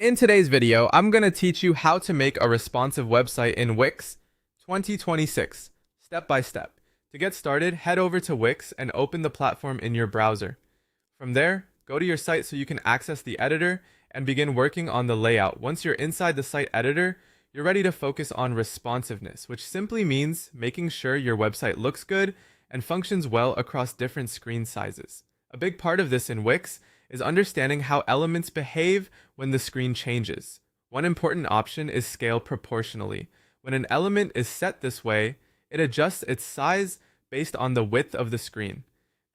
In today's video, I'm going to teach you how to make a responsive website in Wix 2026, step by step. To get started, head over to Wix and open the platform in your browser. From there, go to your site so you can access the editor and begin working on the layout. Once you're inside the site editor, you're ready to focus on responsiveness, which simply means making sure your website looks good and functions well across different screen sizes. A big part of this in Wix is understanding how elements behave when the screen changes. One important option is scale proportionally. When an element is set this way, it adjusts its size based on the width of the screen.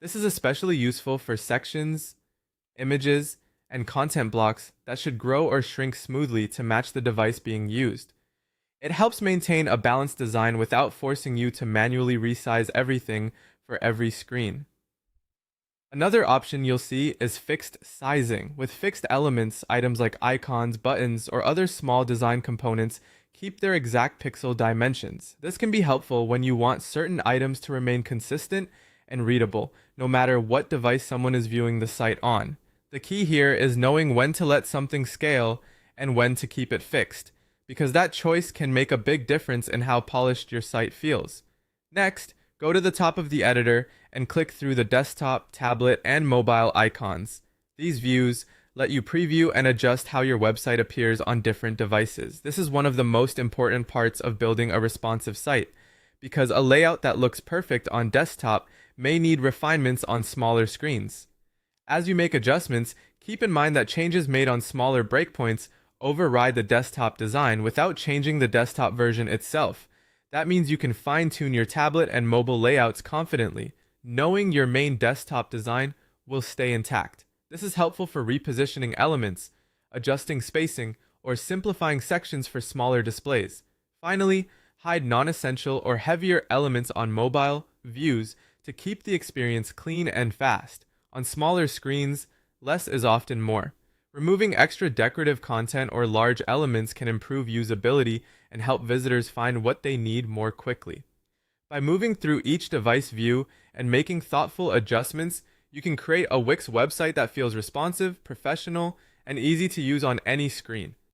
This is especially useful for sections, images, and content blocks that should grow or shrink smoothly to match the device being used. It helps maintain a balanced design without forcing you to manually resize everything for every screen. Another option you'll see is fixed sizing. With fixed elements, items like icons, buttons, or other small design components keep their exact pixel dimensions. This can be helpful when you want certain items to remain consistent and readable, no matter what device someone is viewing the site on. The key here is knowing when to let something scale and when to keep it fixed, because that choice can make a big difference in how polished your site feels. Next, go to the top of the editor and click through the desktop, tablet, and mobile icons. These views let you preview and adjust how your website appears on different devices. This is one of the most important parts of building a responsive site, because a layout that looks perfect on desktop may need refinements on smaller screens. As you make adjustments, keep in mind that changes made on smaller breakpoints override the desktop design without changing the desktop version itself. That means you can fine-tune your tablet and mobile layouts confidently, knowing your main desktop design will stay intact. This is helpful for repositioning elements, adjusting spacing, or simplifying sections for smaller displays. Finally, hide non-essential or heavier elements on mobile views to keep the experience clean and fast. On smaller screens, less is often more. Removing extra decorative content or large elements can improve usability and help visitors find what they need more quickly. By moving through each device view and making thoughtful adjustments, you can create a Wix website that feels responsive, professional, and easy to use on any screen.